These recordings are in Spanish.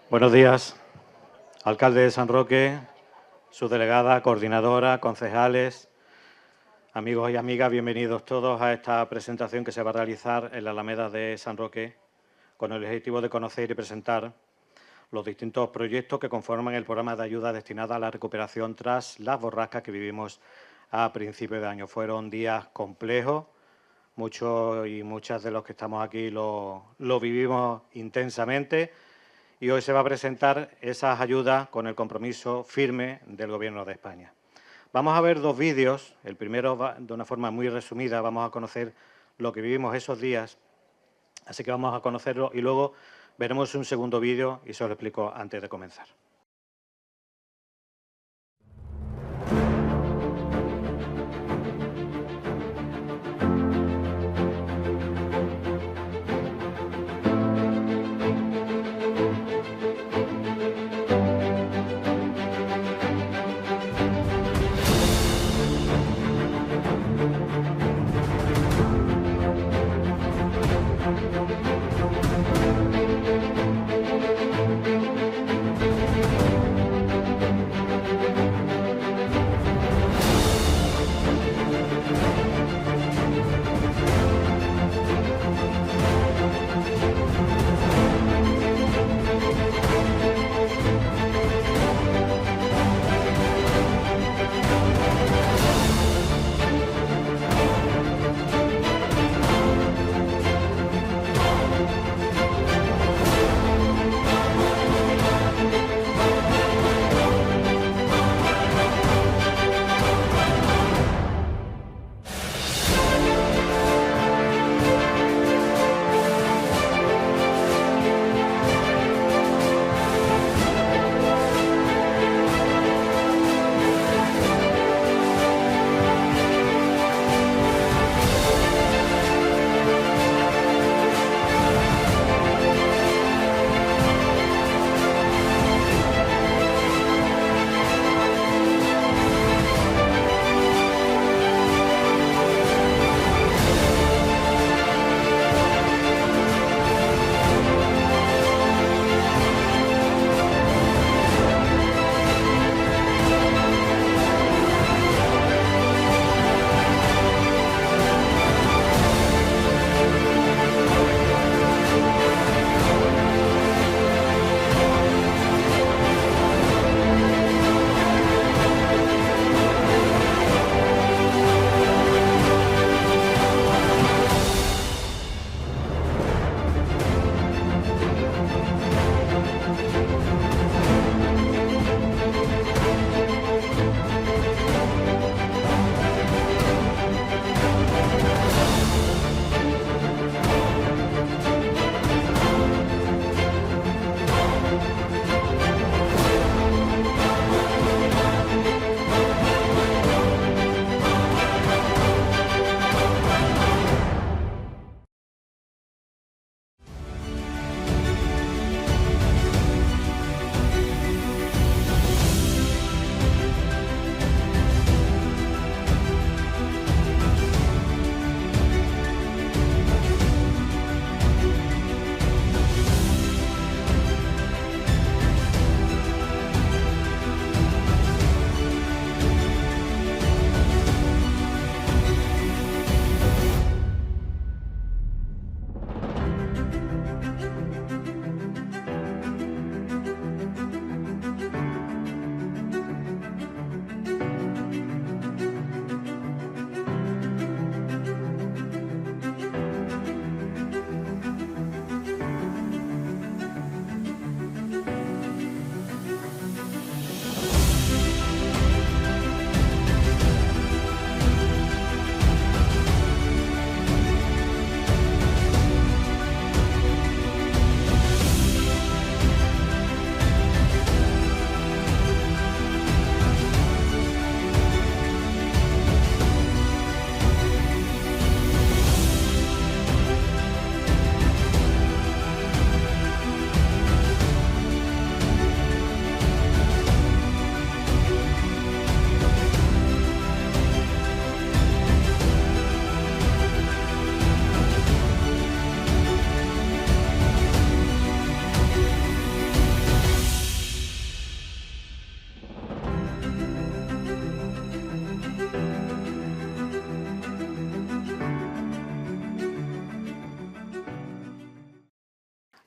Buenos días, alcalde de San Roque, subdelegada, coordinadora, concejales, amigos y amigas, bienvenidos todos a esta presentación que se va a realizar en la Alameda de San Roque con el objetivo de conocer y presentar los distintos proyectos que conforman el programa de ayuda destinada a la recuperación tras las borrascas que vivimos a principios de año. Fueron días complejos, muchos y muchas de los que estamos aquí lo vivimos intensamente y hoy se va a presentar esas ayudas con el compromiso firme del Gobierno de España. Vamos a ver dos vídeos. El primero, de una forma muy resumida, vamos a conocer lo que vivimos esos días, así que vamos a conocerlo y luego veremos un segundo vídeo y se os lo explico antes de comenzar.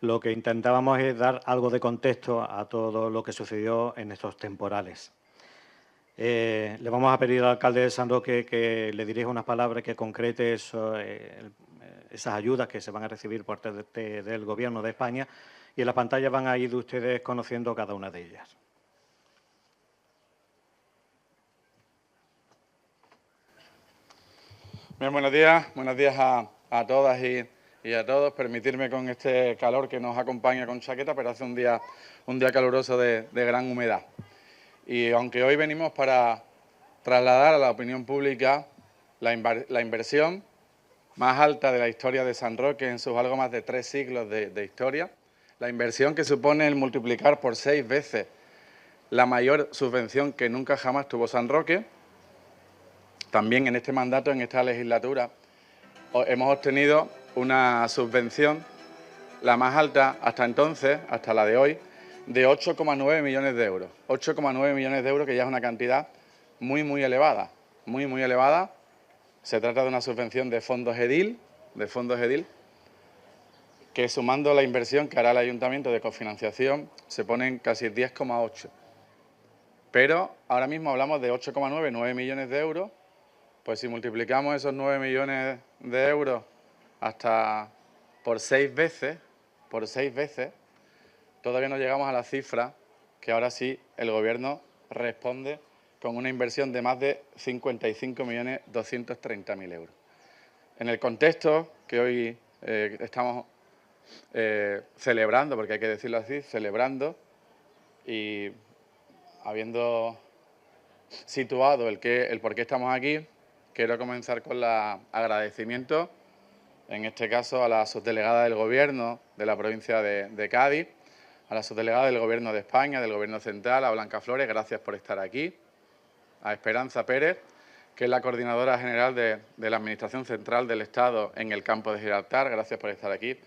lo que intentábamos es dar algo de contexto a todo lo que sucedió en estos temporales. Le vamos a pedir al alcalde de San Roque que le dirija unas palabras que concrete esas ayudas que se van a recibir por parte del Gobierno de España, y en la pantalla van a ir ustedes conociendo cada una de ellas. Bien, buenos días a todas y a todos. Permitirme con este calor que nos acompaña con chaqueta, pero hace un día caluroso de gran humedad. Y aunque hoy venimos para trasladar a la opinión pública la inversión más alta de la historia de San Roque en sus algo más de 3 siglos de historia, la inversión que supone el multiplicar por 6 veces la mayor subvención que nunca jamás tuvo San Roque. También en este mandato, en esta legislatura, hemos obtenido una subvención, la más alta hasta entonces, hasta la de hoy, de 8,9 millones de euros. 8,9 millones de euros, que ya es una cantidad muy, muy elevada. Muy, muy elevada. Se trata de una subvención de fondos EDIL, que sumando la inversión que hará el Ayuntamiento de cofinanciación, se ponen casi 10,8. Pero ahora mismo hablamos de 8,9, 9 millones de euros. Pues si multiplicamos esos 9 millones de euros hasta por 6 veces, todavía no llegamos a la cifra que ahora sí el Gobierno responde con una inversión de más de 55.230.000 euros. En el contexto que hoy estamos celebrando, porque hay que decirlo así, celebrando, y habiendo situado el por qué estamos aquí, quiero comenzar con el agradecimiento, en este caso a la subdelegada del Gobierno de la provincia de Cádiz, a la subdelegada del Gobierno de España, del Gobierno central, a Blanca Flores, gracias por estar aquí, a Esperanza Pérez, que es la coordinadora general de la Administración Central del Estado en el campo de Gibraltar, gracias por estar aquí,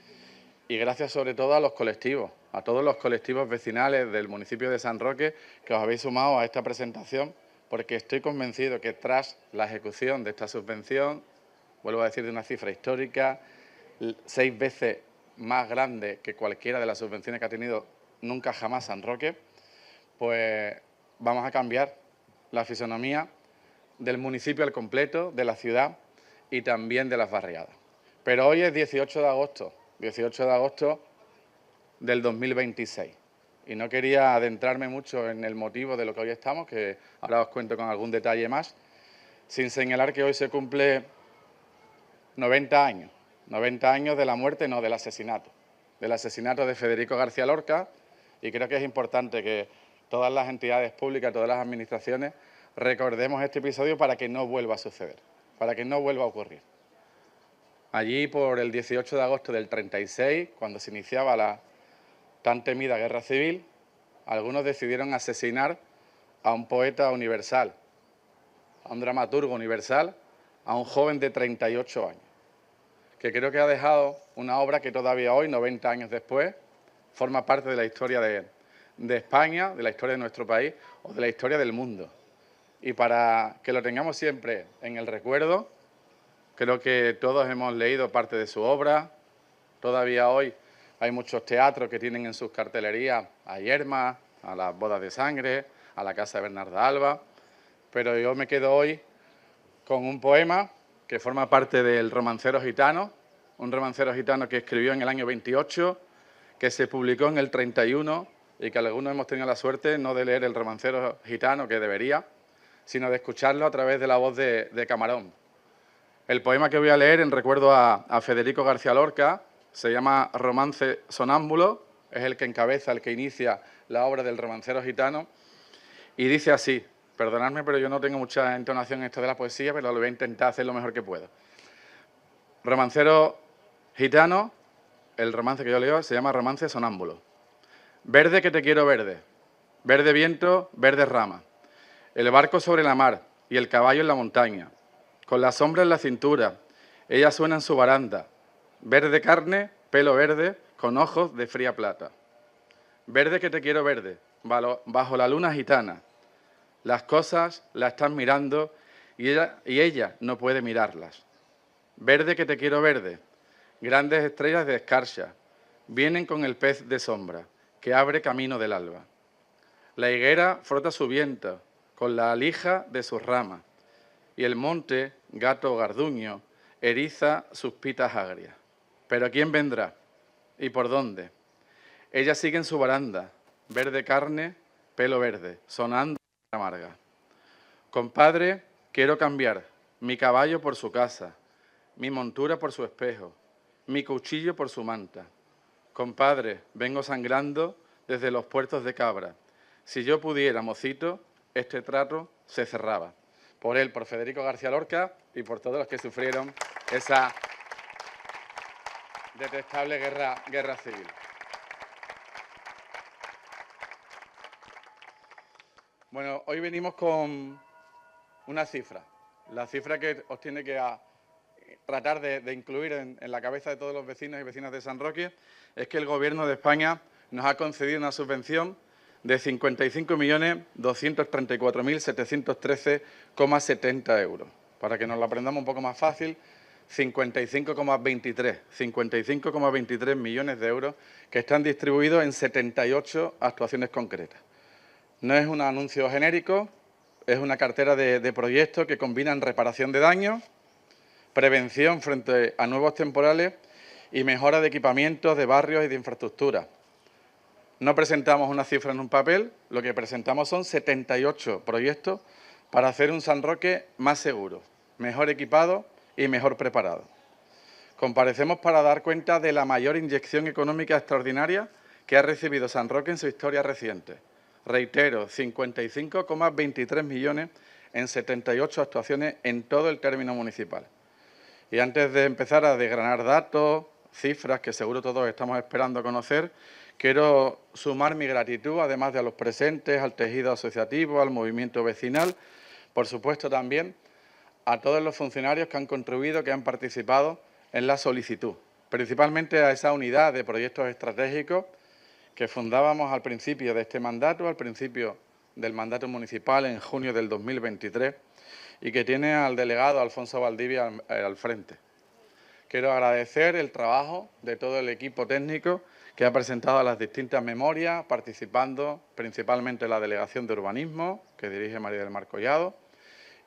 y gracias sobre todo a los colectivos, a todos los colectivos vecinales del municipio de San Roque que os habéis sumado a esta presentación, porque estoy convencido que tras la ejecución de esta subvención, vuelvo a decir de una cifra histórica, 6 veces más grande que cualquiera de las subvenciones que ha tenido nunca jamás San Roque, pues vamos a cambiar la fisonomía del municipio al completo, de la ciudad y también de las barriadas. Pero hoy es 18 de agosto del 2026. Y no quería adentrarme mucho en el motivo de lo que hoy estamos, que ahora os cuento con algún detalle más, sin señalar que hoy se cumple 90 años de la muerte, no, del asesinato de Federico García Lorca, y creo que es importante que todas las entidades públicas, todas las administraciones, recordemos este episodio para que no vuelva a suceder, para que no vuelva a ocurrir. Allí, por el 18 de agosto del 36, cuando se iniciaba la tan temida guerra civil, algunos decidieron asesinar a un poeta universal, a un dramaturgo universal, a un joven de 38 años, que creo que ha dejado una obra que todavía hoy, 90 años después, forma parte de la historia de España, de la historia de nuestro país o de la historia del mundo. Y para que lo tengamos siempre en el recuerdo, creo que todos hemos leído parte de su obra. Todavía hoy hay muchos teatros que tienen en sus cartelerías a Yerma, a las bodas de sangre, a la casa de Bernarda Alba. Pero yo me quedo hoy con un poema que forma parte del Romancero Gitano, un romancero gitano que escribió en el año 28, que se publicó en el 31 y que algunos hemos tenido la suerte no de leer el Romancero Gitano, que debería, sino de escucharlo a través de la voz de Camarón. El poema que voy a leer en recuerdo a Federico García Lorca se llama Romance Sonámbulo, es el que encabeza, el que inicia la obra del Romancero Gitano, y dice así, perdonadme, pero yo no tengo mucha entonación en esto de la poesía, pero lo voy a intentar hacer lo mejor que puedo. Romancero Gitano, el romance que yo leo se llama Romance Sonámbulo. Verde que te quiero verde, verde viento, verde rama, el barco sobre la mar y el caballo en la montaña, con la sombra en la cintura, ella suena en su baranda, verde carne, pelo verde, con ojos de fría plata. Verde que te quiero verde, bajo la luna gitana, las cosas la están mirando y ella no puede mirarlas. Verde que te quiero verde, grandes estrellas de escarcha, vienen con el pez de sombra, que abre camino del alba. La higuera frota su viento con la alija de sus ramas, y el monte, gato garduño, eriza sus pitas agrias. Pero ¿quién vendrá? ¿Y por dónde? Ella sigue en su baranda, verde carne, pelo verde, sonando amarga. Compadre, quiero cambiar mi caballo por su casa, mi montura por su espejo, mi cuchillo por su manta. Compadre, vengo sangrando desde los puertos de Cabra. Si yo pudiera, mocito, este trato se cerraba. Por él, por Federico García Lorca y por todos los que sufrieron esa detestable guerra civil. Bueno, hoy venimos con una cifra, la cifra que os tiene que tratar de incluir en la cabeza de todos los vecinos y vecinas de San Roque, es que el Gobierno de España nos ha concedido una subvención de 55.234.713,70 euros. Para que nos lo aprendamos un poco más fácil, 55,23 millones de euros que están distribuidos en 78 actuaciones concretas. No es un anuncio genérico, es una cartera de proyectos que combinan reparación de daños, prevención frente a nuevos temporales y mejora de equipamientos, de barrios y de infraestructura. No presentamos una cifra en un papel, lo que presentamos son 78 proyectos para hacer un San Roque más seguro, mejor equipado y mejor preparado. Comparecemos para dar cuenta de la mayor inyección económica extraordinaria que ha recibido San Roque en su historia reciente. Reitero, 55,23 millones en 78 actuaciones en todo el término municipal. Y antes de empezar a desgranar datos, cifras que seguro todos estamos esperando conocer, quiero sumar mi gratitud, además de a los presentes, al tejido asociativo, al movimiento vecinal, por supuesto también a todos los funcionarios que han contribuido, que han participado en la solicitud, principalmente a esa unidad de proyectos estratégicos que fundábamos al principio de este mandato, al principio del mandato municipal en junio del 2023 y que tiene al delegado Alfonso Valdivia al frente. Quiero agradecer el trabajo de todo el equipo técnico que ha presentado las distintas memorias, participando principalmente la Delegación de Urbanismo, que dirige María del Mar Collado,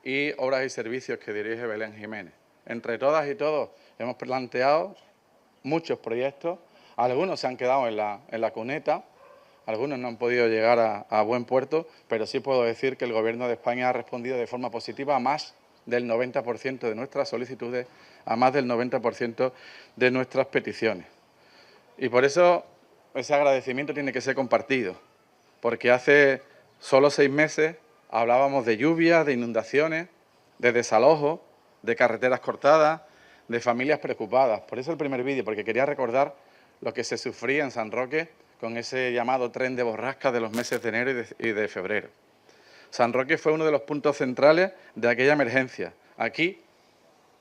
y Obras y Servicios, que dirige Belén Jiménez. Entre todas y todos hemos planteado muchos proyectos. Algunos se han quedado en la cuneta, algunos no han podido llegar a buen puerto, pero sí puedo decir que el Gobierno de España ha respondido de forma positiva a más del 90% de nuestras solicitudes, a más del 90% de nuestras peticiones. Y por eso ese agradecimiento tiene que ser compartido, porque hace solo 6 meses hablábamos de lluvias, de inundaciones, de desalojos, de carreteras cortadas, de familias preocupadas. Por eso el primer vídeo, porque quería recordar lo que se sufría en San Roque con ese llamado tren de borrasca de los meses de enero y de febrero. San Roque fue uno de los puntos centrales de aquella emergencia. Aquí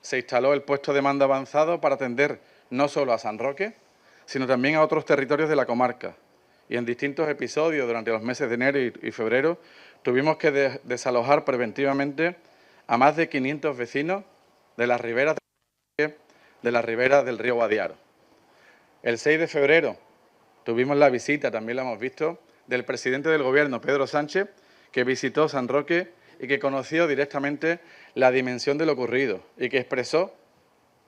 se instaló el puesto de mando avanzado para atender no solo a San Roque, sino también a otros territorios de la comarca. Y en distintos episodios durante los meses de enero y febrero tuvimos que desalojar preventivamente a más de 500 vecinos de las riberas del río Guadiaro. El 6 de febrero tuvimos la visita, también la hemos visto, del presidente del Gobierno, Pedro Sánchez, que visitó San Roque y que conoció directamente la dimensión de lo ocurrido y que expresó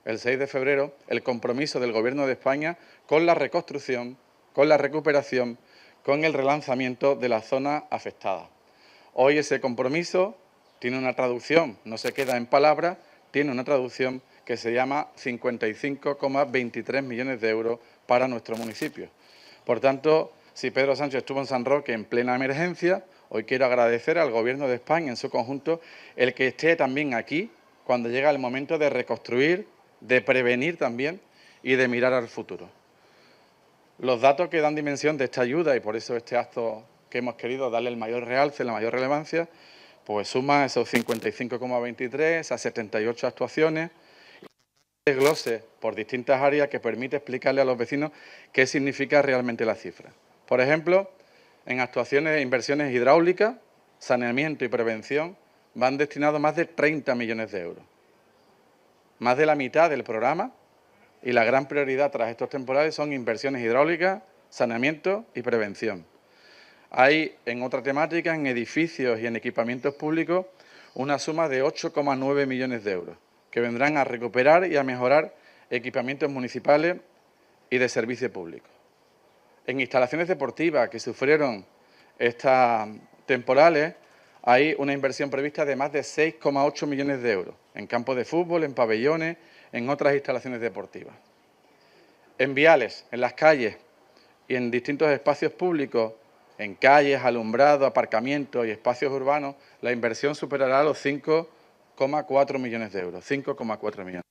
el 6 de febrero el compromiso del Gobierno de España con la reconstrucción, con la recuperación, con el relanzamiento de la zona afectada. Hoy ese compromiso tiene una traducción, no se queda en palabras, tiene una traducción que se llama 55,23 millones de euros para nuestro municipio. Por tanto, si Pedro Sánchez estuvo en San Roque en plena emergencia, hoy quiero agradecer al Gobierno de España en su conjunto el que esté también aquí cuando llega el momento de reconstruir, de prevenir también y de mirar al futuro. Los datos que dan dimensión de esta ayuda, y por eso este acto que hemos querido darle el mayor realce, la mayor relevancia, pues suma esos 55,23, esas 78 actuaciones, desglose por distintas áreas que permite explicarle a los vecinos qué significa realmente la cifra. Por ejemplo, en actuaciones e inversiones hidráulicas, saneamiento y prevención van destinados más de 30 millones de euros. Más de la mitad del programa y la gran prioridad tras estos temporales son inversiones hidráulicas, saneamiento y prevención. Hay en otra temática, en edificios y en equipamientos públicos, una suma de 8,9 millones de euros, que vendrán a recuperar y a mejorar equipamientos municipales y de servicio público. En instalaciones deportivas que sufrieron estas temporales, hay una inversión prevista de más de 6,8 millones de euros en campos de fútbol, en pabellones, en otras instalaciones deportivas. En viales, en las calles y en distintos espacios públicos, en calles, alumbrado, aparcamientos y espacios urbanos, la inversión superará los 5,4 millones de euros, 5,4 millones.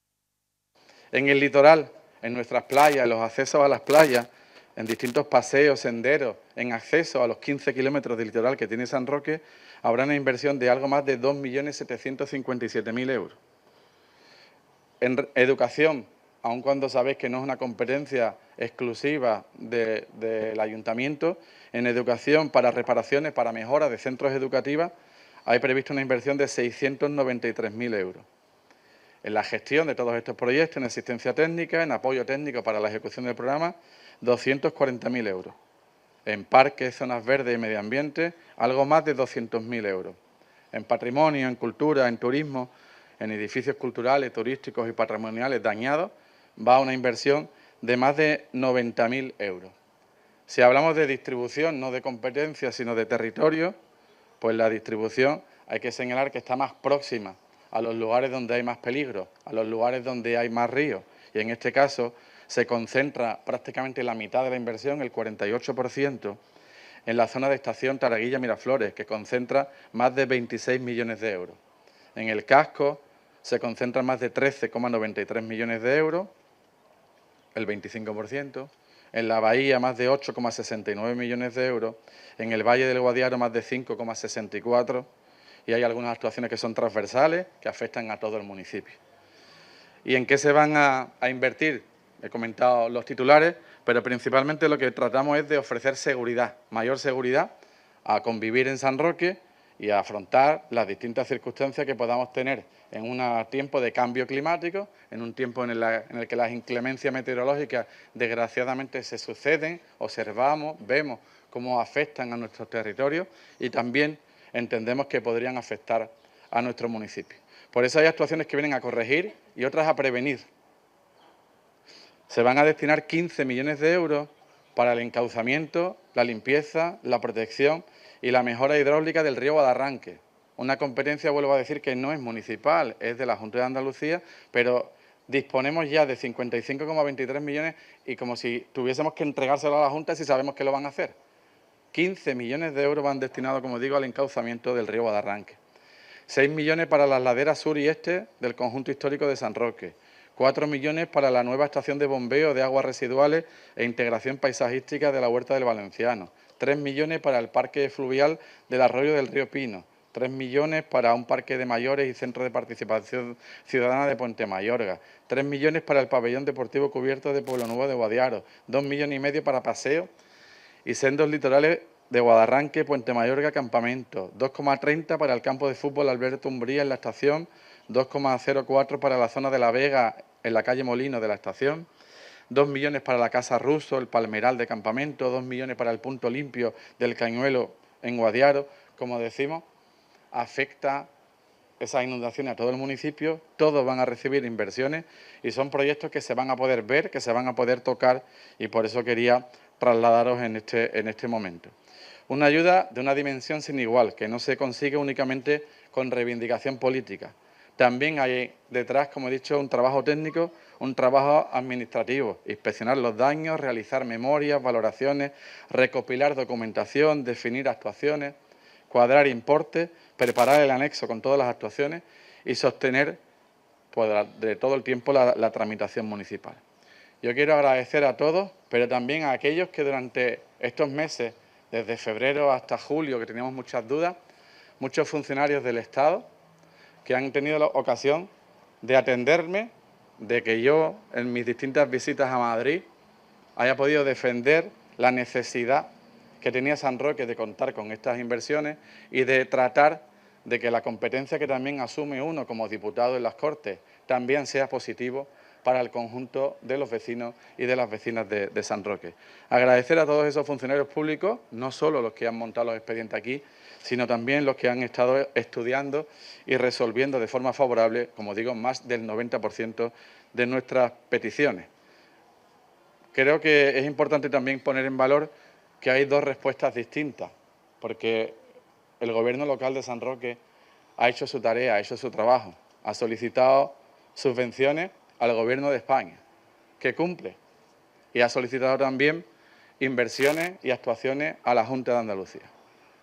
En el litoral, en nuestras playas, en los accesos a las playas, en distintos paseos, senderos, en acceso a los 15 kilómetros del litoral que tiene San Roque, habrá una inversión de algo más de 2.757.000 euros. En educación, aun cuando sabéis que no es una competencia exclusiva del ayuntamiento, en educación para reparaciones, para mejora de centros educativos, hay previsto una inversión de 693.000 euros. En la gestión de todos estos proyectos, en asistencia técnica, en apoyo técnico para la ejecución del programa, 240.000 euros. En parques, zonas verdes y medio ambiente, algo más de 200.000 euros. En patrimonio, en cultura, en turismo, en edificios culturales, turísticos y patrimoniales dañados, va a una inversión de más de 90.000 euros. Si hablamos de distribución, no de competencia, sino de territorio, pues la distribución hay que señalar que está más próxima a los lugares donde hay más peligro, a los lugares donde hay más ríos. Y en este caso se concentra prácticamente la mitad de la inversión, el 48%, en la zona de estación Taraguilla-Miraflores, que concentra más de 26 millones de euros. En el casco se concentran más de 13,93 millones de euros, el 25%. En la Bahía más de 8,69 millones de euros. En el Valle del Guadiaro más de 5,64. Y hay algunas actuaciones que son transversales, que afectan a todo el municipio. ¿Y en qué se van a invertir? He comentado los titulares, pero principalmente lo que tratamos es de ofrecer seguridad, mayor seguridad, a convivir en San Roque y a afrontar las distintas circunstancias que podamos tener en un tiempo de cambio climático, en un tiempo en el que las inclemencias meteorológicas desgraciadamente se suceden, observamos, vemos cómo afectan a nuestros territorios y también entendemos que podrían afectar a nuestro municipio. Por eso hay actuaciones que vienen a corregir y otras a prevenir. Se van a destinar 15 millones de euros para el encauzamiento, la limpieza, la protección y la mejora hidráulica del río Guadarranque. Una competencia, vuelvo a decir, que no es municipal, es de la Junta de Andalucía, pero disponemos ya de 55,23 millones y como si tuviésemos que entregárselo a la Junta si sabemos que lo van a hacer. 15 millones de euros van destinados, como digo, al encauzamiento del río Guadarranque. 6 millones para las laderas sur y este del conjunto histórico de San Roque. 4 millones para la nueva estación de bombeo de aguas residuales e integración paisajística de la Huerta del Valenciano. 3 millones para el parque fluvial del arroyo del río Pino. 3 millones para un parque de mayores y centro de participación ciudadana de Puente Mayorga. 3 millones para el pabellón deportivo cubierto de Pueblo Nuevo de Guadiaro. 2,5 millones para paseos y sendos litorales de Guadarranque, Puente Mayorga, Campamento. 2,30 para el campo de fútbol Alberto Umbría en la estación. 2,04 para la zona de La Vega en la calle Molino de la estación. 2 millones para la Casa Russo, el Palmeral de Campamento. 2 millones para el punto limpio del Cañuelo en Guadiaro. Como decimos, afecta esas inundaciones a todo el municipio, todos van a recibir inversiones y son proyectos que se van a poder ver, que se van a poder tocar y por eso quería trasladaros en este momento. Una ayuda de una dimensión sin igual, que no se consigue únicamente con reivindicación política. También hay detrás, como he dicho, un trabajo técnico, un trabajo administrativo, inspeccionar los daños, realizar memorias, valoraciones, recopilar documentación, definir actuaciones, cuadrar importes, preparar el anexo con todas las actuaciones y sostener pues, de todo el tiempo la tramitación municipal. Yo quiero agradecer a todos, pero también a aquellos que durante estos meses, desde febrero hasta julio, que teníamos muchas dudas, muchos funcionarios del Estado que han tenido la ocasión de atenderme, de que yo en mis distintas visitas a Madrid haya podido defender la necesidad que tenía San Roque de contar con estas inversiones y de tratar de que la competencia que también asume uno como diputado en las Cortes también sea positivo para el conjunto de los vecinos y de las vecinas de San Roque. Agradecer a todos esos funcionarios públicos, no solo los que han montado los expedientes aquí, sino también los que han estado estudiando y resolviendo de forma favorable, como digo, más del 90% de nuestras peticiones. Creo que es importante también poner en valor que hay dos respuestas distintas, porque el Gobierno local de San Roque ha hecho su tarea, ha hecho su trabajo, ha solicitado subvenciones al Gobierno de España, que cumple, y ha solicitado también inversiones y actuaciones a la Junta de Andalucía.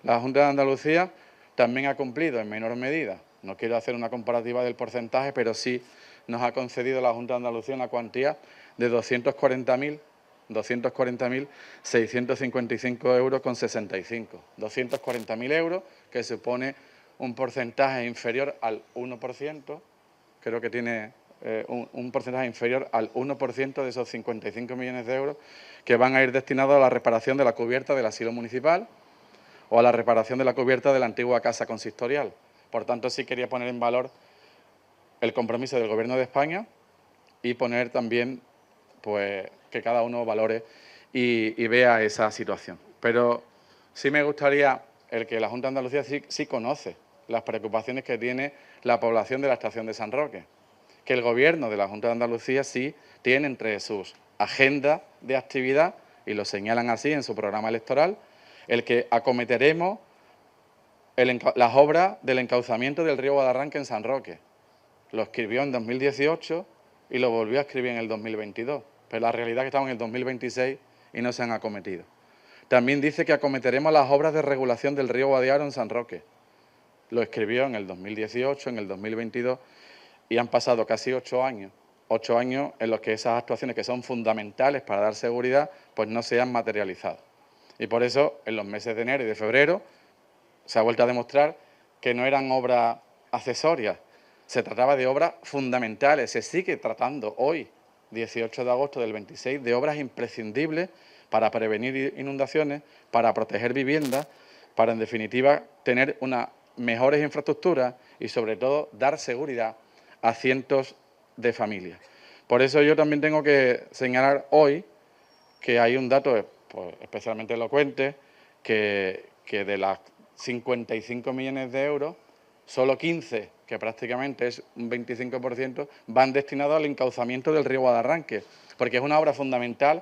La Junta de Andalucía también ha cumplido en menor medida. No quiero hacer una comparativa del porcentaje, pero sí nos ha concedido la Junta de Andalucía una cuantía de 240.655 euros con 65. 240.000 euros, que supone un porcentaje inferior al 1%, creo que tiene un porcentaje inferior al 1% de esos 55 millones de euros que van a ir destinados a la reparación de la cubierta del asilo municipal o a la reparación de la cubierta de la antigua casa consistorial. Por tanto, sí quería poner en valor el compromiso del Gobierno de España y poner también pues, que cada uno valore y vea esa situación. Pero sí me gustaría el que la Junta de Andalucía sí conoce las preocupaciones que tiene la población de la estación de San Roque, que el Gobierno de la Junta de Andalucía sí tiene entre sus agendas de actividad, y lo señalan así en su programa electoral, el que acometeremos las obras del encauzamiento del río Guadarranque en San Roque. Lo escribió en 2018 y lo volvió a escribir en el 2022, pero la realidad es que estamos en el 2026 y no se han acometido. También dice que acometeremos las obras de regulación del río Guadiaro en San Roque. Lo escribió en el 2018, en el 2022 y han pasado casi 8 años. 8 años en los que esas actuaciones que son fundamentales para dar seguridad pues no se han materializado. Y por eso en los meses de enero y de febrero se ha vuelto a demostrar que no eran obras accesorias, se trataba de obras fundamentales. Se sigue tratando hoy, 18 de agosto del 26, de obras imprescindibles para prevenir inundaciones, para proteger viviendas, para en definitiva tener unas mejores infraestructuras y sobre todo dar seguridad a cientos de familias. Por eso yo también tengo que señalar hoy que hay un dato pues, especialmente elocuente, que de las 55 millones de euros, solo 15, que prácticamente es un 25%, van destinados al encauzamiento del río Guadarranque, porque es una obra fundamental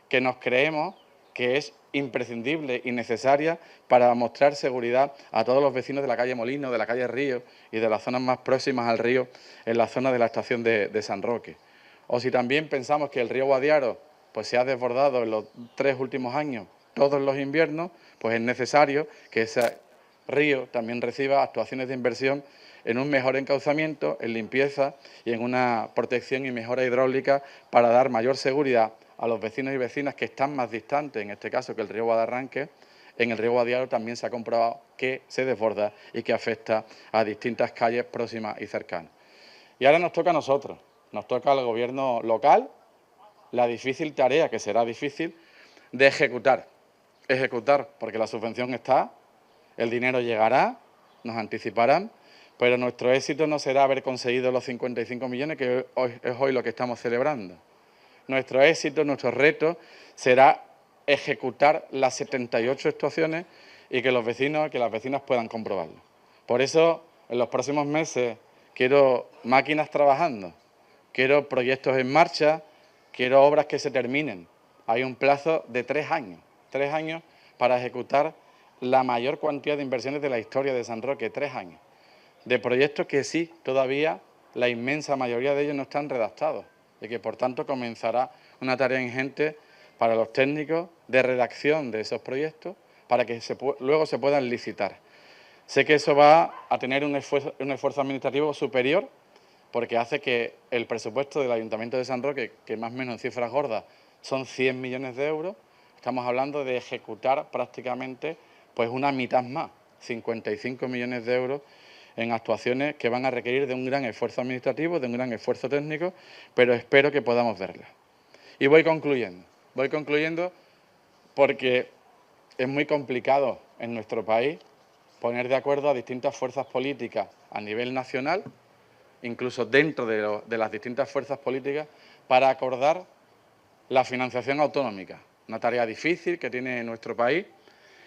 que nos creemos que es imprescindible y necesaria para mostrar seguridad a todos los vecinos de la calle Molino, de la calle Río y de las zonas más próximas al río, en la zona de la estación de San Roque. O si también pensamos que el río Guadiaro pues se ha desbordado en los 3 últimos años, todos los inviernos, pues es necesario que ese río también reciba actuaciones de inversión en un mejor encauzamiento, en limpieza y en una protección y mejora hidráulica para dar mayor seguridad a los vecinos y vecinas que están más distantes, en este caso que el río Guadarranque. En el río Guadiaro también se ha comprobado que se desborda y que afecta a distintas calles próximas y cercanas. Y ahora nos toca a nosotros, nos toca al Gobierno local la difícil tarea, que será difícil, de ejecutar, porque la subvención está, el dinero llegará, nos anticiparán, pero nuestro éxito no será haber conseguido los 55 millones, que es hoy lo que estamos celebrando. Nuestro éxito, nuestro reto, será ejecutar las 78 actuaciones y que los vecinos, que las vecinas puedan comprobarlo. Por eso, en los próximos meses, quiero máquinas trabajando, quiero proyectos en marcha, quiero obras que se terminen. Hay un plazo de 3 años para ejecutar la mayor cantidad de inversiones de la historia de San Roque, 3 años. De proyectos que sí, todavía la inmensa mayoría de ellos no están redactados y que por tanto comenzará una tarea ingente para los técnicos de redacción de esos proyectos para que luego se puedan licitar. Sé que eso va a tener un esfuerzo administrativo superior, porque hace que el presupuesto del Ayuntamiento de San Roque, que más o menos en cifras gordas son 100 millones de euros, estamos hablando de ejecutar prácticamente pues una mitad más, 55 millones de euros en actuaciones que van a requerir de un gran esfuerzo administrativo, de un gran esfuerzo técnico, pero espero que podamos verlas. Y voy concluyendo porque es muy complicado en nuestro país poner de acuerdo a distintas fuerzas políticas a nivel nacional incluso dentro de las distintas fuerzas políticas, para acordar la financiación autonómica, una tarea difícil que tiene nuestro país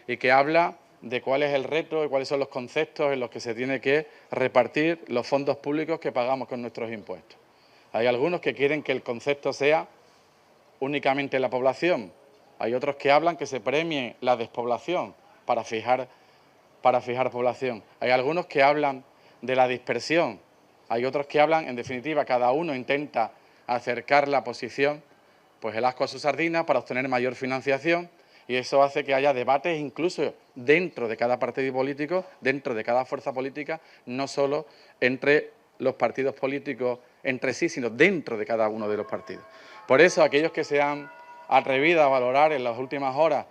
y que habla de cuál es el reto y cuáles son los conceptos en los que se tiene que repartir los fondos públicos que pagamos con nuestros impuestos. Hay algunos que quieren que el concepto sea únicamente la población, hay otros que hablan que se premie la despoblación para fijar población, hay algunos que hablan de la dispersión, hay otros que hablan, en definitiva, cada uno intenta acercar la posición, pues el ascua a su sardina para obtener mayor financiación, y eso hace que haya debates incluso dentro de cada partido político, dentro de cada fuerza política, no solo entre los partidos políticos entre sí, sino dentro de cada uno de los partidos. Por eso, aquellos que se han atrevido a valorar en las últimas horas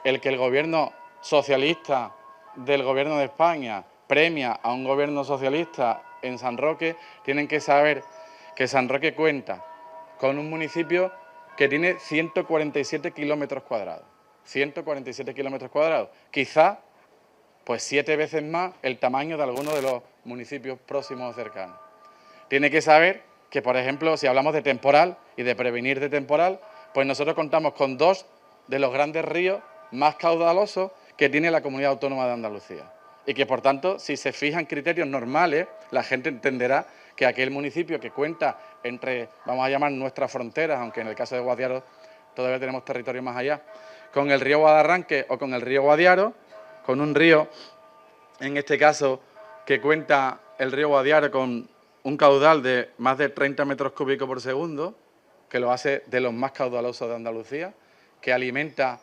el que el gobierno socialista del Gobierno de España premia a un gobierno socialista en San Roque, tienen que saber que San Roque cuenta con un municipio que tiene 147 kilómetros cuadrados. 147 kilómetros cuadrados. Quizá, pues 7 veces más el tamaño de algunos de los municipios próximos o cercanos. Tiene que saber que, por ejemplo, si hablamos de temporal y de prevenir de temporal, pues nosotros contamos con 2 de los grandes ríos más caudalosos que tiene la Comunidad Autónoma de Andalucía. Y que, por tanto, si se fijan criterios normales, la gente entenderá que aquel municipio que cuenta entre, vamos a llamar, nuestras fronteras, aunque en el caso de Guadiaro todavía tenemos territorio más allá, con el río Guadarranque o con el río Guadiaro, con un río, en este caso, que cuenta el río Guadiaro con un caudal de más de 30 metros cúbicos por segundo, que lo hace de los más caudalosos de Andalucía, que alimenta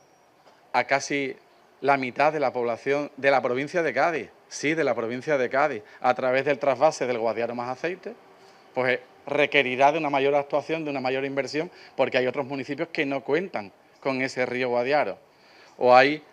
a casi la mitad de la población de la provincia de Cádiz, sí, de la provincia de Cádiz, a través del trasvase del Guadiaro más aceite, pues requerirá de una mayor actuación, de una mayor inversión, porque hay otros municipios que no cuentan con ese río Guadiaro. O hay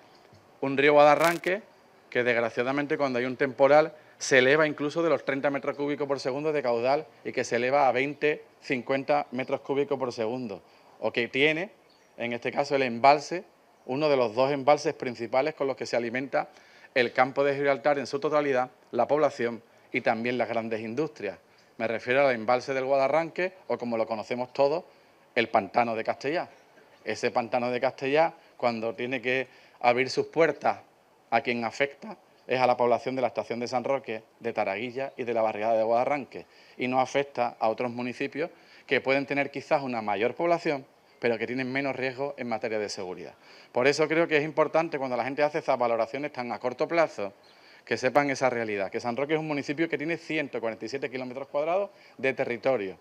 un río Guadarranque que, desgraciadamente, cuando hay un temporal, se eleva incluso de los 30 metros cúbicos por segundo de caudal y que se eleva a 20, 50 metros cúbicos por segundo. O que tiene, en este caso, el embalse, uno de los 2 embalses principales con los que se alimenta el campo de Gibraltar en su totalidad, la población y también las grandes industrias. Me refiero al embalse del Guadarranque o, como lo conocemos todos, el pantano de Castellar. Ese pantano de Castellar, cuando tiene que abrir sus puertas a quien afecta, es a la población de la estación de San Roque, de Taraguilla y de la barriada de Guadarranque, y no afecta a otros municipios que pueden tener quizás una mayor población, pero que tienen menos riesgo en materia de seguridad. Por eso creo que es importante, cuando la gente hace esas valoraciones tan a corto plazo, que sepan esa realidad, que San Roque es un municipio que tiene 147 kilómetros cuadrados de territorio,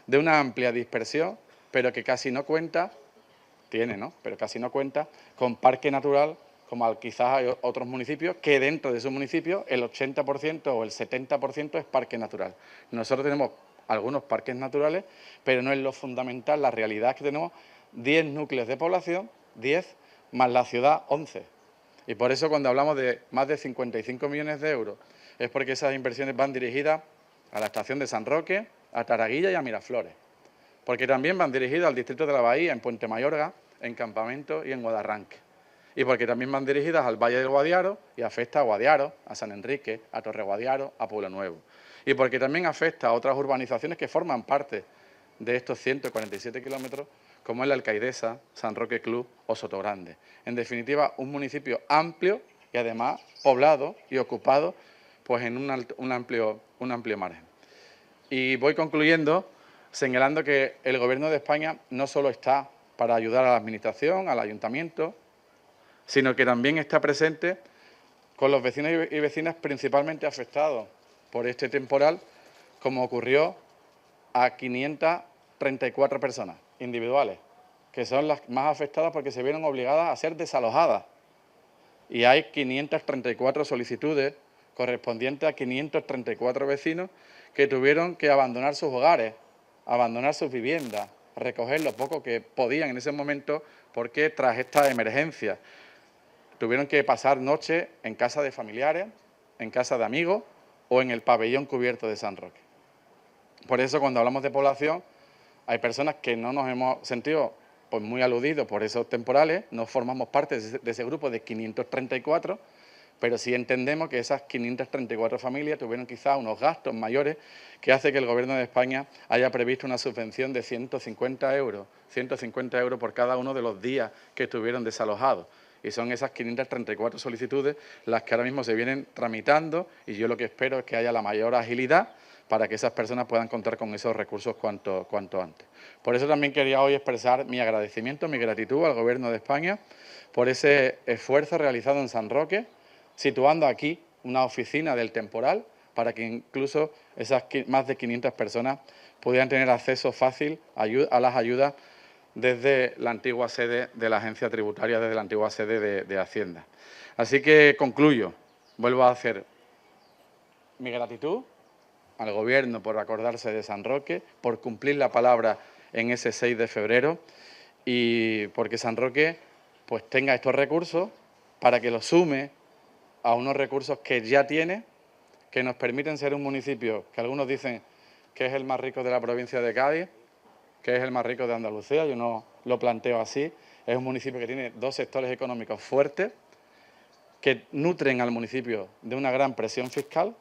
de una amplia dispersión, pero que casi no cuenta, pero casi no cuenta con parque natural, como quizás hay otros municipios, que dentro de su municipio el 80% o el 70% es parque natural. Nosotros tenemos algunos parques naturales, pero no es lo fundamental. La realidad es que tenemos 10 núcleos de población, 10, más la ciudad, 11. Y por eso, cuando hablamos de más de 55 millones de euros, es porque esas inversiones van dirigidas a la estación de San Roque, a Taraguilla y a Miraflores. Porque también van dirigidas al distrito de la Bahía, en Puente Mayorga, en Campamento y en Guadarranque. Y porque también van dirigidas al Valle del Guadiaro y afecta a Guadiaro, a San Enrique, a Torre Guadiaro, a Pueblo Nuevo. Y porque también afecta a otras urbanizaciones que forman parte de estos 147 kilómetros, como es la Alcaidesa, San Roque Club o Sotogrande. En definitiva, un municipio amplio y además poblado y ocupado pues en un amplio margen. Y voy concluyendo señalando que el Gobierno de España no solo está para ayudar a la Administración, al Ayuntamiento, sino que también está presente con los vecinos y vecinas principalmente afectados por este temporal, como ocurrió a 534 personas individuales, que son las más afectadas porque se vieron obligadas a ser desalojadas. Y hay 534 solicitudes correspondientes a 534 vecinos que tuvieron que abandonar sus hogares, abandonar sus viviendas, recoger lo poco que podían en ese momento, porque tras esta emergencia tuvieron que pasar noches en casa de familiares, en casa de amigos o en el pabellón cubierto de San Roque. Por eso, cuando hablamos de población, hay personas que no nos hemos sentido muy aludidos por esos temporales, no formamos parte de ese grupo de 534, pero sí entendemos que esas 534 familias tuvieron quizás unos gastos mayores que hace que el Gobierno de España haya previsto una subvención de 150 euros por cada uno de los días que estuvieron desalojados. Y son esas 534 solicitudes las que ahora mismo se vienen tramitando y yo lo que espero es que haya la mayor agilidad para que esas personas puedan contar con esos recursos cuanto antes. Por eso también quería hoy expresar mi agradecimiento, mi gratitud al Gobierno de España por ese esfuerzo realizado en San Roque, situando aquí una oficina del temporal para que incluso esas más de 500 personas pudieran tener acceso fácil a las ayudas desde la antigua sede de la agencia tributaria, desde la antigua sede de Hacienda. Así que concluyo, vuelvo a hacer mi gratitud al Gobierno por acordarse de San Roque, por cumplir la palabra en ese 6 de febrero y porque San Roque pues tenga estos recursos para que los sume a unos recursos que ya tiene, que nos permiten ser un municipio que algunos dicen que es el más rico de la provincia de Cádiz, que es el más rico de Andalucía, yo no lo planteo así, es un municipio que tiene dos sectores económicos fuertes, que nutren al municipio de una gran presión fiscal,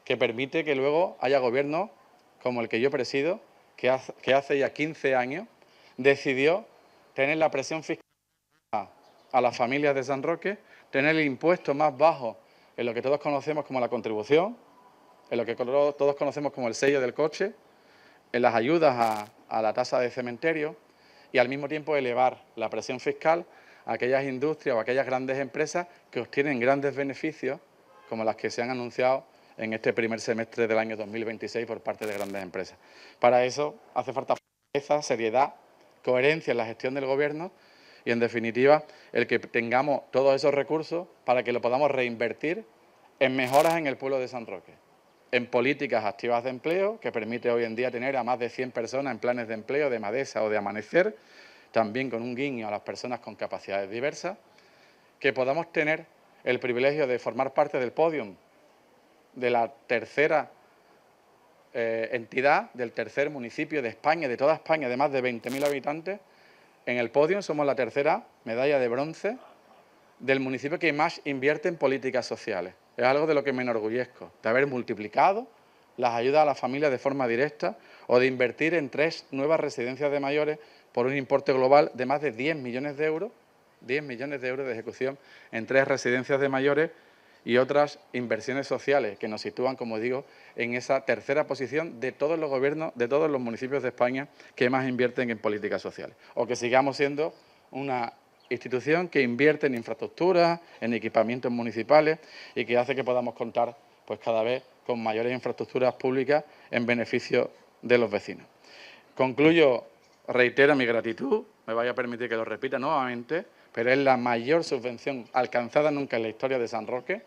que permite que luego haya gobiernos como el que yo presido, que hace ya 15 años decidió tener la presión fiscal a las familias de San Roque, tener el impuesto más bajo en lo que todos conocemos como la contribución, en lo que todos conocemos como el sello del coche, en las ayudas a la tasa de cementerio y al mismo tiempo elevar la presión fiscal a aquellas industrias o aquellas grandes empresas que obtienen grandes beneficios como las que se han anunciado en este primer semestre del año 2026 por parte de grandes empresas. Para eso hace falta fortaleza, seriedad, coherencia en la gestión del Gobierno y, en definitiva, el que tengamos todos esos recursos para que lo podamos reinvertir en mejoras en el pueblo de San Roque, en políticas activas de empleo, que permite hoy en día tener a más de 100 personas en planes de empleo de Madesa o de Amanecer, también con un guiño a las personas con capacidades diversas, que podamos tener el privilegio de formar parte del podium de la tercera entidad, del tercer municipio de España, de toda España, de más de 20.000 habitantes. En el podium somos la tercera medalla de bronce del municipio que más invierte en políticas sociales. Es algo de lo que me enorgullezco, de haber multiplicado las ayudas a las familias de forma directa o de invertir en 3 nuevas residencias de mayores por un importe global de más de 10 millones de euros, 10 millones de euros de ejecución en 3 residencias de mayores y otras inversiones sociales que nos sitúan, como digo, en esa tercera posición de todos los gobiernos, de todos los municipios de España que más invierten en políticas sociales. O que sigamos siendo una institución que invierte en infraestructuras, en equipamientos municipales y que hace que podamos contar pues cada vez con mayores infraestructuras públicas en beneficio de los vecinos. Concluyo, reitero mi gratitud, me vaya a permitir que lo repita nuevamente, pero es la mayor subvención alcanzada nunca en la historia de San Roque.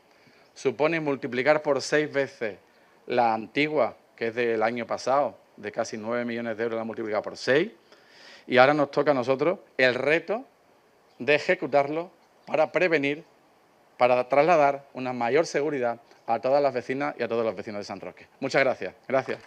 Supone multiplicar por 6 veces la antigua, que es del año pasado, de casi 9 millones de euros, la multiplicado por 6. Y ahora nos toca a nosotros el reto de ejecutarlo para prevenir, para trasladar una mayor seguridad a todas las vecinas y a todos los vecinos de San Roque. Muchas gracias. Gracias.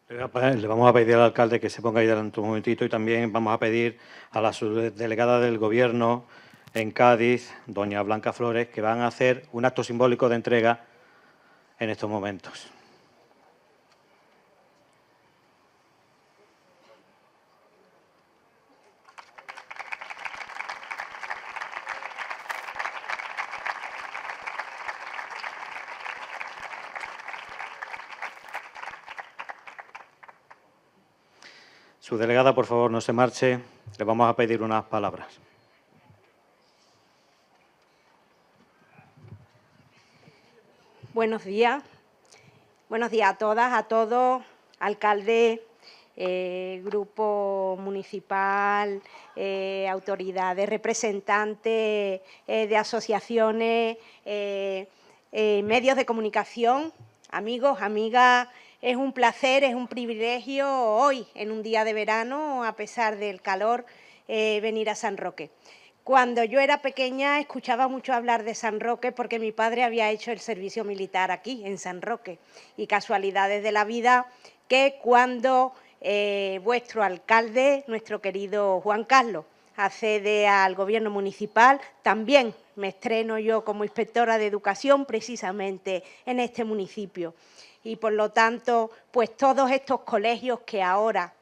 Le vamos a pedir al alcalde que se ponga ahí delante un momentito y también vamos a pedir a la subdelegada del Gobierno en Cádiz, doña Blanca Flores, que van a hacer un acto simbólico de entrega en estos momentos. Su delegada, por favor, no se marche. Le vamos a pedir unas palabras. Buenos días. Buenos días a todas, a todos, alcalde, grupo municipal, autoridades, representantes de asociaciones, medios de comunicación, amigos, amigas. Es un placer, es un privilegio hoy, en un día de verano, a pesar del calor, venir a San Roque. Cuando yo era pequeña escuchaba mucho hablar de San Roque porque mi padre había hecho el servicio militar aquí, en San Roque. Y casualidades de la vida, que cuando vuestro alcalde, nuestro querido Juan Carlos, accede al Gobierno municipal. También me estreno yo como inspectora de educación precisamente en este municipio. Y, por lo tanto, pues todos estos colegios que ahora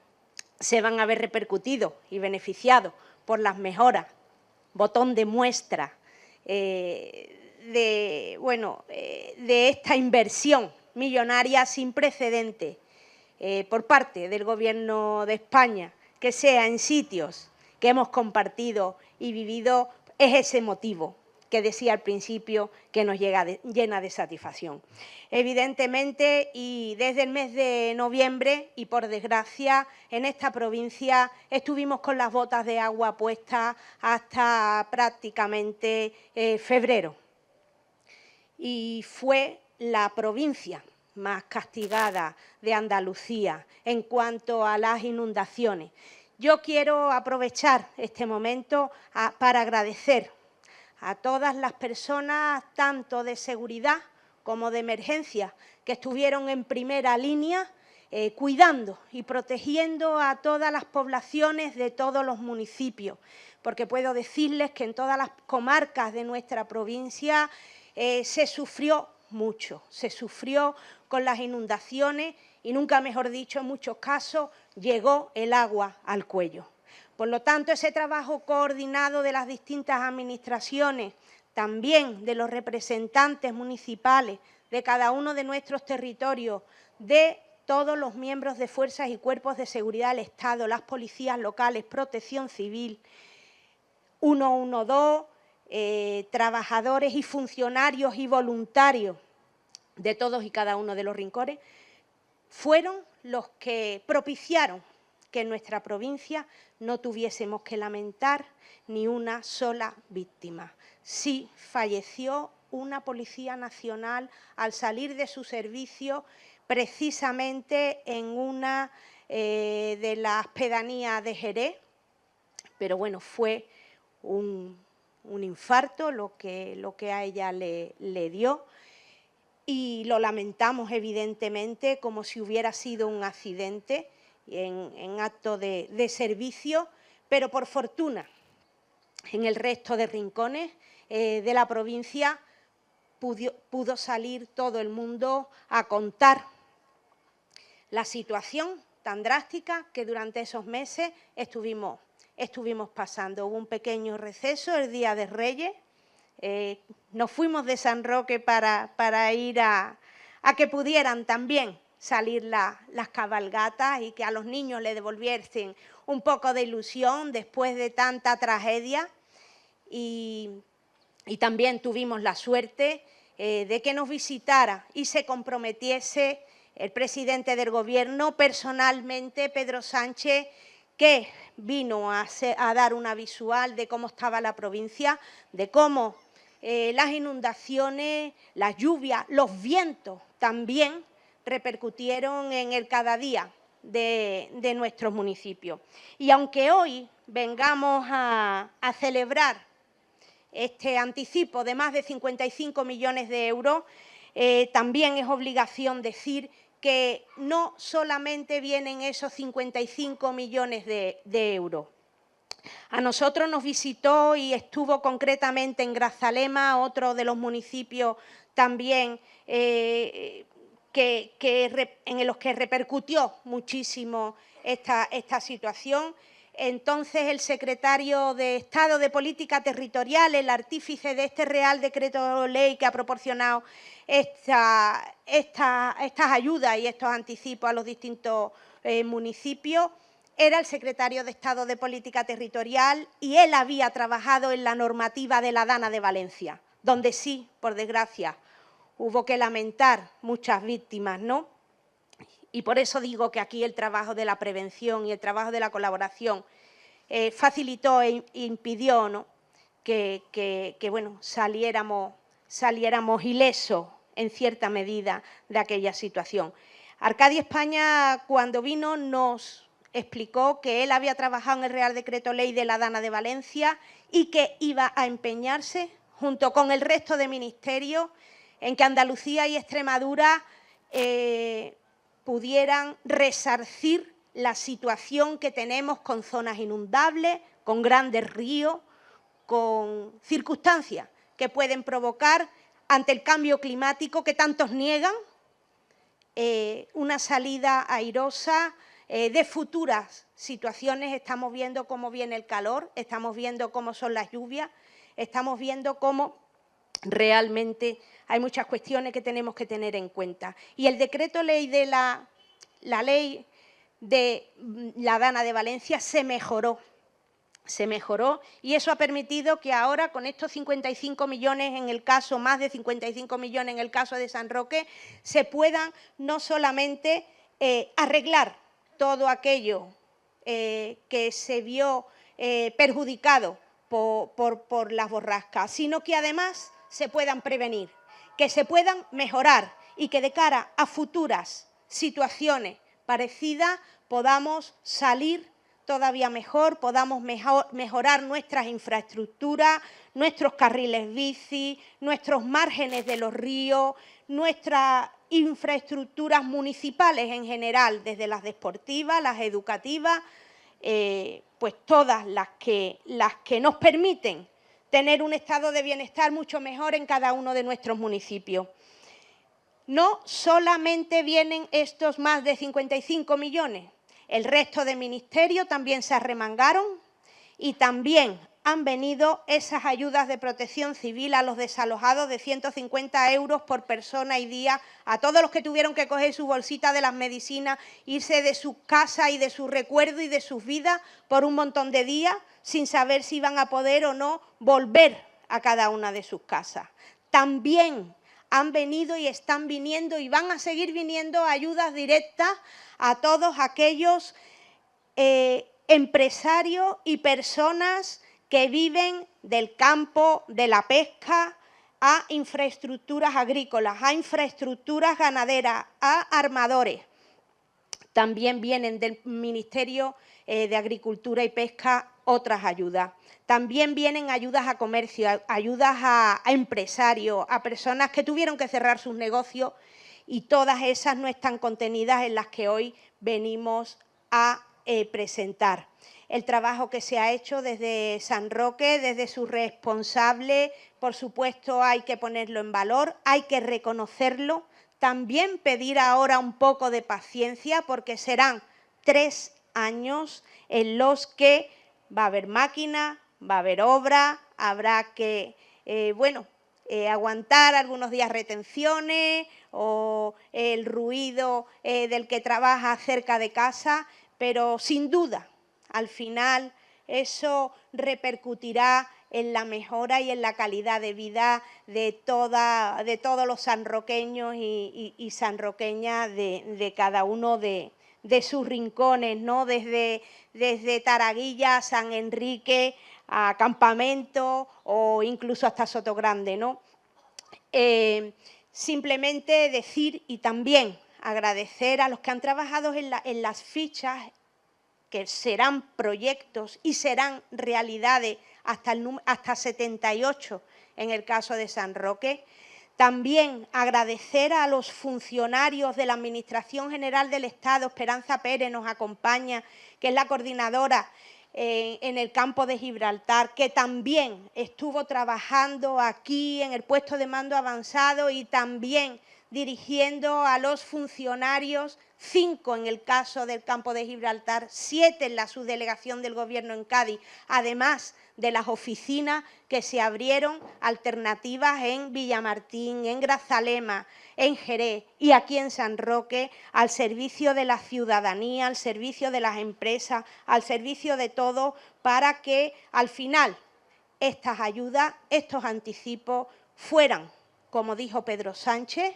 se van a ver repercutidos y beneficiados por las mejoras, botón de muestra de esta inversión millonaria sin precedentes por parte del Gobierno de España, que sea en sitios que hemos compartido y vivido, es ese motivo que decía al principio que nos llena de satisfacción. Evidentemente, y desde el mes de noviembre, y por desgracia, en esta provincia estuvimos con las botas de agua puestas hasta prácticamente febrero. Y fue la provincia más castigada de Andalucía en cuanto a las inundaciones. Yo quiero aprovechar este momento para agradecer a todas las personas, tanto de seguridad como de emergencia, que estuvieron en primera línea cuidando y protegiendo a todas las poblaciones de todos los municipios, porque puedo decirles que en todas las comarcas de nuestra provincia se sufrió mucho, se sufrió con las inundaciones y, nunca mejor dicho, en muchos casos llegó el agua al cuello. Por lo tanto, ese trabajo coordinado de las distintas administraciones, también de los representantes municipales de cada uno de nuestros territorios, de todos los miembros de fuerzas y cuerpos de seguridad del Estado, las policías locales, Protección Civil, 112, trabajadores y funcionarios y voluntarios de todos y cada uno de los rincones, fueron los que propiciaron que en nuestra provincia no tuviésemos que lamentar ni una sola víctima. Sí falleció una Policía Nacional al salir de su servicio precisamente en una de las pedanías de Jerez, pero bueno, fue un infarto lo que a ella le dio. Y lo lamentamos, evidentemente, como si hubiera sido un accidente en acto de servicio, pero por fortuna, en el resto de rincones de la provincia pudo salir todo el mundo a contar la situación tan drástica que durante esos meses estuvimos pasando. Hubo un pequeño receso el Día de Reyes. Nos fuimos de San Roque para ir a que pudieran también salir las cabalgatas y que a los niños les devolviesen un poco de ilusión después de tanta tragedia. Y también tuvimos la suerte de que nos visitara y se comprometiese el presidente del Gobierno personalmente, Pedro Sánchez, que vino a dar una visual de cómo estaba la provincia, de cómo las inundaciones, las lluvias, los vientos también repercutieron en el cada día de nuestros municipios. Y aunque hoy vengamos a celebrar este anticipo de más de 55 millones de euros, también es obligación decir que no solamente vienen esos 55 millones de euros. A nosotros nos visitó y estuvo concretamente en Grazalema, otro de los municipios también en los que repercutió muchísimo esta situación. Entonces, el secretario de Estado de Política Territorial, el artífice de este Real Decreto Ley que ha proporcionado estas ayudas y estos anticipos a los distintos municipios, era el secretario de Estado de Política Territorial y él había trabajado en la normativa de la Dana de Valencia, donde sí, por desgracia, hubo que lamentar muchas víctimas, ¿no? Y por eso digo que aquí el trabajo de la prevención y el trabajo de la colaboración facilitó e impidió, ¿no?, que saliéramos ilesos en cierta medida de aquella situación. Arcadia España, cuando vino, nos explicó que él había trabajado en el Real Decreto Ley de la Dana de Valencia y que iba a empeñarse, junto con el resto de ministerios, en que Andalucía y Extremadura pudieran resarcir la situación que tenemos con zonas inundables, con grandes ríos, con circunstancias que pueden provocar, ante el cambio climático que tantos niegan, una salida airosa de futuras situaciones. Estamos viendo cómo viene el calor, estamos viendo cómo son las lluvias, estamos viendo cómo realmente hay muchas cuestiones que tenemos que tener en cuenta. Y el decreto ley de la ley de la Dana de Valencia se mejoró y eso ha permitido que ahora con estos 55 millones en el caso, más de 55 millones en el caso de San Roque, se puedan no solamente arreglar todo aquello que se vio perjudicado por las borrascas, sino que además se puedan prevenir, que se puedan mejorar y que de cara a futuras situaciones parecidas podamos salir todavía mejor, podamos mejorar nuestras infraestructuras, nuestros carriles bici, nuestros márgenes de los ríos, nuestras infraestructuras municipales en general, desde las deportivas, las educativas, pues todas las que nos permiten tener un estado de bienestar mucho mejor en cada uno de nuestros municipios. No solamente vienen estos más de 55 millones, el resto de ministerios también se arremangaron y también han venido esas ayudas de protección civil a los desalojados de 150 euros por persona y día, a todos los que tuvieron que coger su bolsita de las medicinas, irse de sus casas y de sus recuerdos y de sus vidas por un montón de días sin saber si iban a poder o no volver a cada una de sus casas. También han venido y están viniendo y van a seguir viniendo ayudas directas a todos aquellos empresarios y personas que viven del campo, de la pesca, a infraestructuras agrícolas, a infraestructuras ganaderas, a armadores. También vienen del Ministerio de Agricultura y Pesca otras ayudas. También vienen ayudas a comercio, ayudas a empresarios, a personas que tuvieron que cerrar sus negocios y todas esas no están contenidas en las que hoy venimos a presentar. El trabajo que se ha hecho desde San Roque, desde sus responsables, por supuesto hay que ponerlo en valor, hay que reconocerlo, también pedir ahora un poco de paciencia porque serán 3 años en los que va a haber máquina, va a haber obra, habrá que, aguantar algunos días retenciones o el ruido del que trabaja cerca de casa, pero sin duda, al final, eso repercutirá en la mejora y en la calidad de vida de todos los sanroqueños y sanroqueñas de cada uno de sus rincones, ¿no? Desde Taraguilla, San Enrique, a Campamento o incluso hasta Sotogrande, ¿no? Simplemente decir y también agradecer a los que han trabajado en las fichas, que serán proyectos y serán realidades hasta 78 en el caso de San Roque. También agradecer a los funcionarios de la Administración General del Estado, Esperanza Pérez nos acompaña, que es la coordinadora en el campo de Gibraltar, que también estuvo trabajando aquí en el puesto de mando avanzado y también dirigiendo a los funcionarios, 5 en el caso del campo de Gibraltar, 7 en la subdelegación del Gobierno en Cádiz, además de las oficinas que se abrieron alternativas en Villamartín, en Grazalema, en Jerez y aquí en San Roque, al servicio de la ciudadanía, al servicio de las empresas, al servicio de todos, para que al final estas ayudas, estos anticipos fueran, como dijo Pedro Sánchez,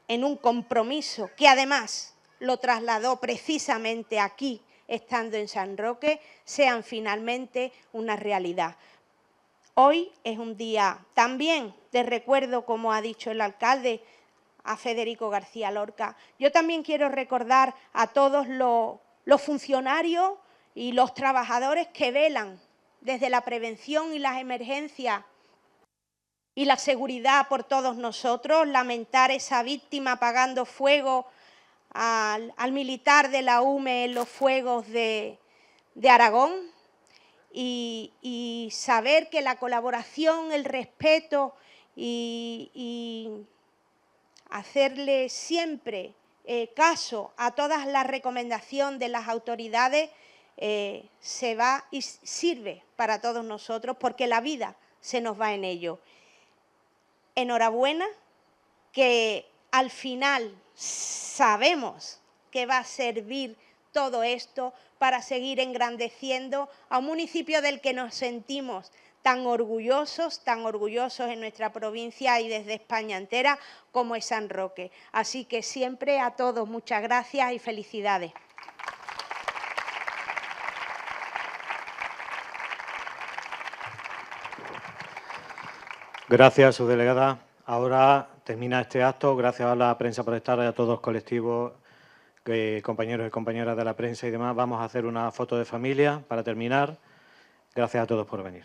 en un compromiso que además lo trasladó precisamente aquí, estando en San Roque, sean finalmente una realidad. Hoy es un día también de recuerdo, como ha dicho el alcalde, a Federico García Lorca. Yo también quiero recordar a todos los funcionarios y los trabajadores que velan desde la prevención y las emergencias y la seguridad por todos nosotros, lamentar esa víctima apagando fuego al militar de la UME en los fuegos de Aragón y saber que la colaboración, el respeto y hacerle siempre caso a todas las recomendaciones de las autoridades se va y sirve para todos nosotros, porque la vida se nos va en ello. Enhorabuena, que al final sabemos que va a servir todo esto para seguir engrandeciendo a un municipio del que nos sentimos tan orgullosos en nuestra provincia y desde España entera, como es San Roque. Así que siempre a todos muchas gracias y felicidades. Gracias, subdelegada. Ahora termina este acto. Gracias a la prensa por estar, a todos los colectivos, compañeros y compañeras de la prensa y demás. Vamos a hacer una foto de familia para terminar. Gracias a todos por venir.